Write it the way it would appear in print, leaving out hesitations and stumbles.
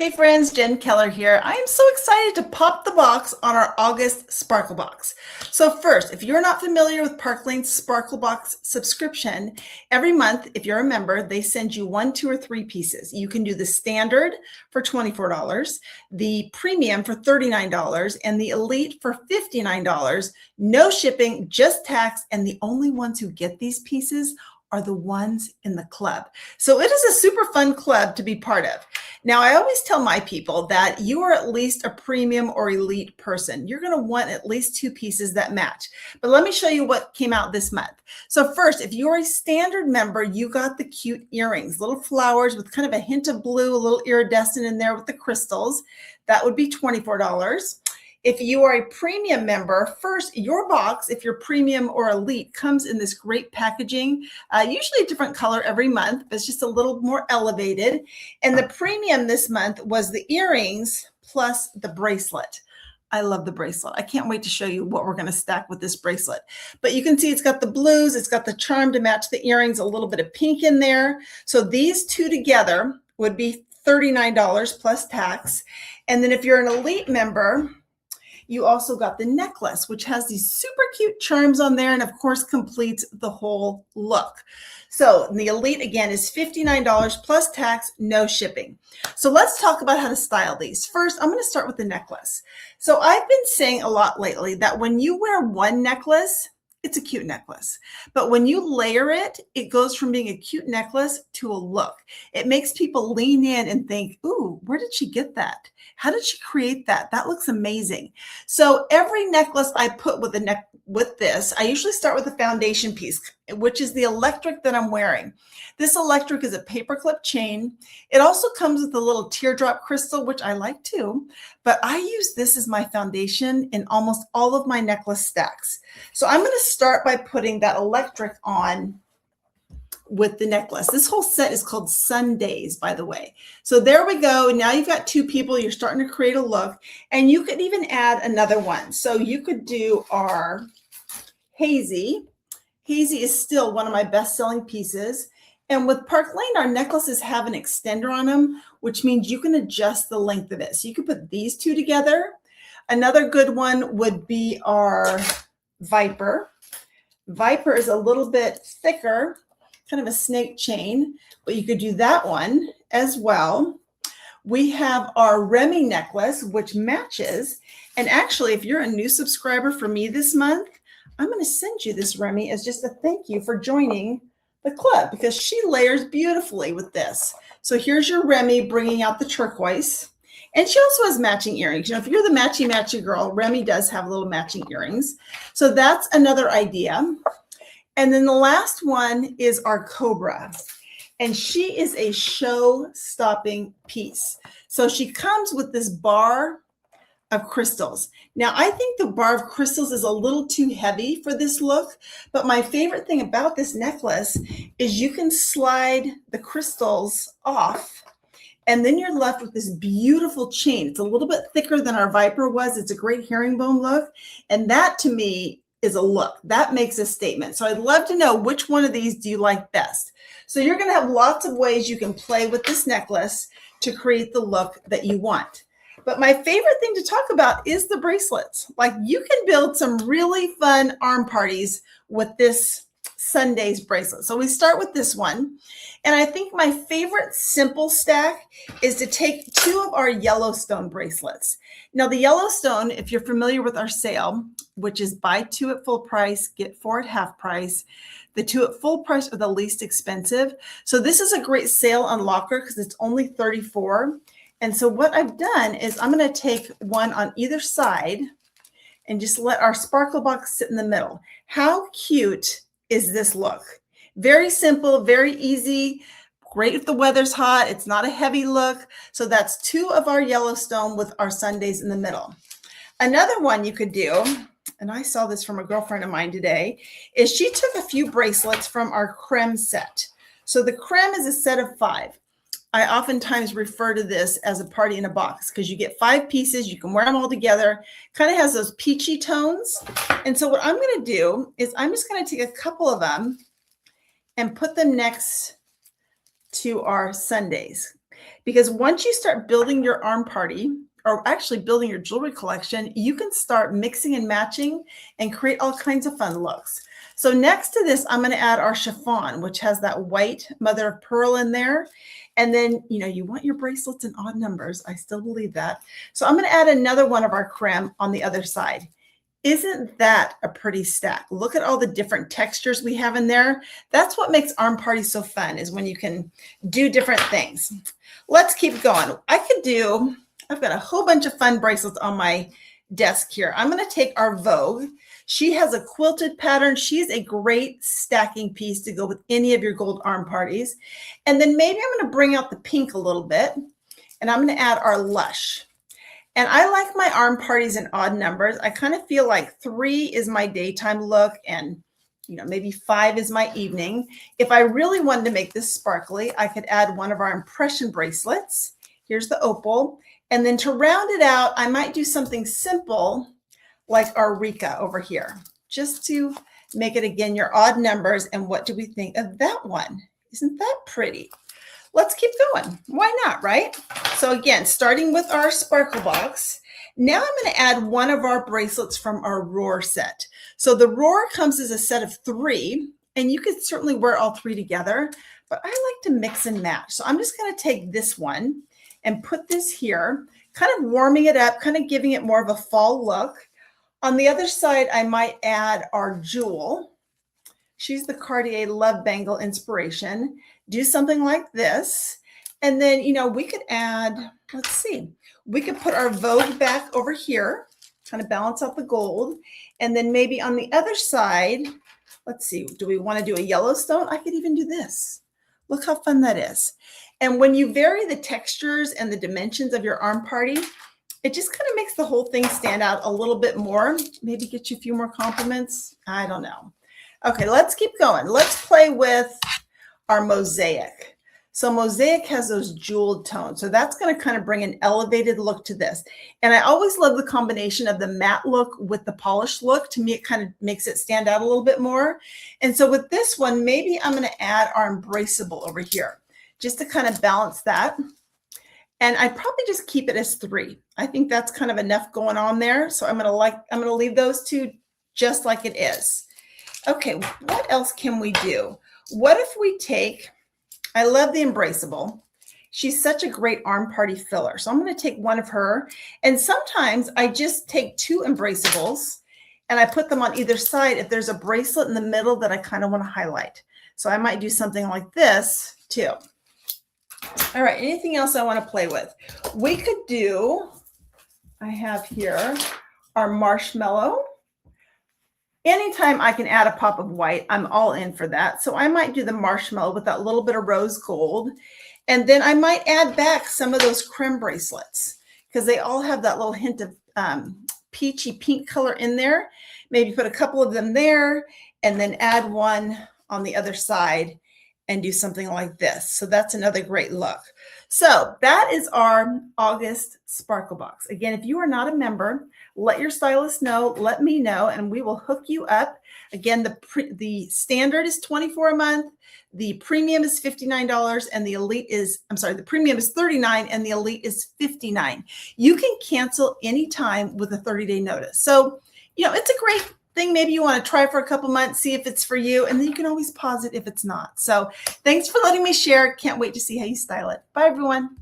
Hey friends, Jen Keller here. I am so excited to pop the box on our August Sparkle Box. So first, if you're not familiar with Parklane's Sparkle Box subscription, every month, if you're a member, they send you 1, 2, or 3 pieces. You can do the standard for $24, the premium for $39, and the elite for $59. No shipping, just tax, and the only ones who get these pieces are the ones in the club. So it is a super fun club to be part of. Now, I always tell my people that you are at least a premium or elite person. You're going to want at least 2 pieces that match. But let me show you what came out this month. So first, if you're a standard member, you got the cute earrings, little flowers with kind of a hint of blue, a little iridescent in there with the crystals. That would be $24. If you are a premium member, first, your box, if you're premium or elite, comes in this great packaging, usually a different color every month, but it's just a little more elevated. And the premium this month was the earrings plus the bracelet. I love the bracelet. I can't wait to show you what we're going to stack with this bracelet. But you can see it's got the blues, it's got the charm to match the earrings, a little bit of pink in there. So these two together would be $39 plus tax. And then if you're an elite member, you also got the necklace, which has these super cute charms on there and of course completes the whole look. So the elite again is $59 plus tax, no shipping. So let's talk about how to style these. First, I'm going to start with the necklace. So I've been saying a lot lately that when you wear one necklace, it's a cute necklace. But when you layer it, it goes from being a cute necklace to a look. It makes people lean in and think, ooh, where did she get that? How did she create that? That looks amazing. So every necklace I put with this, I usually start with the foundation piece, which is the electric that I'm wearing. This electric is a paperclip chain. It also comes with a little teardrop crystal, which I like too, but I use this as my foundation in almost all of my necklace stacks. So I'm going to start by putting that electric on with the necklace. This whole set is called Sundays, by the way. So there we go. Now you've got 2 people. You're starting to create a look, and you could even add another one. So you could do our Hazy. Hazy is still one of my best-selling pieces. And with Parklane, our necklaces have an extender on them, which means you can adjust the length of it. So you could put these 2 together. Another good one would be our Viper. Viper is a little bit thicker, kind of a snake chain, but you could do that one as well. We have our Remy necklace, which matches. And actually, if you're a new subscriber for me this month, I'm going to send you this Remy as just a thank you for joining the club because she layers beautifully with this. So here's your Remy bringing out the turquoise. And she also has matching earrings. You know, if you're the matchy girl, Remy does have little matching earrings. So that's another idea. And then the last one is our Cobra. And she is a show-stopping piece. So she comes with this bar of crystals. Now, I think the bar of crystals is a little too heavy for this look, but my favorite thing about this necklace is you can slide the crystals off, and then you're left with this beautiful chain. It's a little bit thicker than our Viper was. It's a great herringbone look, and that to me is a look. That makes a statement. So I'd love to know which one of these do you like best. So you're going to have lots of ways you can play with this necklace to create the look that you want. But my favorite thing to talk about is the bracelets. Like, you can build some really fun arm parties with this Sundays bracelet. So we start with this one. And I think my favorite simple stack is to take 2 of our Yellowstone bracelets. Now the Yellowstone, if you're familiar with our sale, which is buy 2 at full price, get 4 at half price. The 2 at full price are the least expensive. So this is a great sale unlocker because it's only $34. And so what I've done is I'm going to take one on either side and just let our sparkle box sit in the middle. How cute is this look? Very simple, very easy, great if the weather's hot. It's not a heavy look. So that's 2 of our Yellowstone with our Sundays in the middle. Another one you could do, and I saw this from a girlfriend of mine today, is she took a few bracelets from our Creme set. So the Creme is a set of 5. I oftentimes refer to this as a party in a box because you get 5 pieces. You can wear them all together. Kind of has those peachy tones. And so what I'm going to do is I'm just going to take a couple of them and put them next to our Sundays. because once you start building your arm party, or actually building your jewelry collection, you can start mixing and matching and create all kinds of fun looks. So next to this, I'm going to add our chiffon, which has that white mother of pearl in there. And then, you want your bracelets in odd numbers. I still believe that. So I'm going to add another one of our creme on the other side. Isn't that a pretty stack? Look at all the different textures we have in there. That's what makes arm parties so fun, is when you can do different things. Let's keep going. I've got a whole bunch of fun bracelets on my desk here. I'm going to take our Vogue. She has a quilted pattern. She's a great stacking piece to go with any of your gold arm parties. And then maybe I'm going to bring out the pink a little bit, and I'm going to add our Lush. And I like my arm parties in odd numbers. I kind of feel like 3 is my daytime look, and maybe 5 is my evening. If I really wanted to make this sparkly, I could add one of our impression bracelets. Here's the opal. And then to round it out, I might do something simple like our Rika over here, just to make it, again, your odd numbers. And what do we think of that one? Isn't that pretty? Let's keep going. Why not, right? So again, starting with our sparkle box, now I'm going to add one of our bracelets from our Roar set. So the Roar comes as a set of 3, and you could certainly wear all 3 together, but I like to mix and match. So I'm just going to take this one and put this here, kind of warming it up, kind of giving it more of a fall look. On the other side, I might add our jewel. She's the Cartier Love Bangle Inspiration. Do something like this. And then, we could add, let's see, we could put our Vogue back over here, kind of balance out the gold. And then maybe on the other side, let's see, do we want to do a Yellowstone? I could even do this. Look how fun that is. And when you vary the textures and the dimensions of your arm party, it just kind of makes the whole thing stand out a little bit more. Maybe get you a few more compliments. I don't know. Okay, let's keep going. Let's play with our Mosaic. So Mosaic has those jeweled tones. So that's going to kind of bring an elevated look to this. And I always love the combination of the matte look with the polished look. To me, it kind of makes it stand out a little bit more. And so with this one, maybe I'm going to add our Embraceable over here, just to kind of balance that. And I'd probably just keep it as 3. I think that's kind of enough going on there. So I'm going to leave those 2 just like it is. Okay, what else can we do? What if we take, I love the Embraceable. She's such a great arm party filler. So I'm going to take one of her. And sometimes I just take 2 Embraceables and I put them on either side if there's a bracelet in the middle that I kind of want to highlight. So I might do something like this too. All right, anything else I want to play with? We could do, I have here our Marshmallow. Anytime I can add a pop of white, I'm all in for that. So I might do the Marshmallow with that little bit of rose gold. And then I might add back some of those creme bracelets, because they all have that little hint of peachy pink color in there. Maybe put a couple of them there and then add one on the other side and do something like this. So that's another great look. So that is our August Sparkle Box. Again, if you are not a member, let your stylist know, let me know, and we will hook you up. Again, the standard is $24 a month. The premium is $59 and the elite is, the premium is $39 and the elite is $59. You can cancel anytime with a 30-day notice. So, it's a great thing. Maybe you want to try for a couple months, see if it's for you, and then you can always pause it if it's not. So thanks for letting me share. Can't wait to see how you style it. Bye, everyone.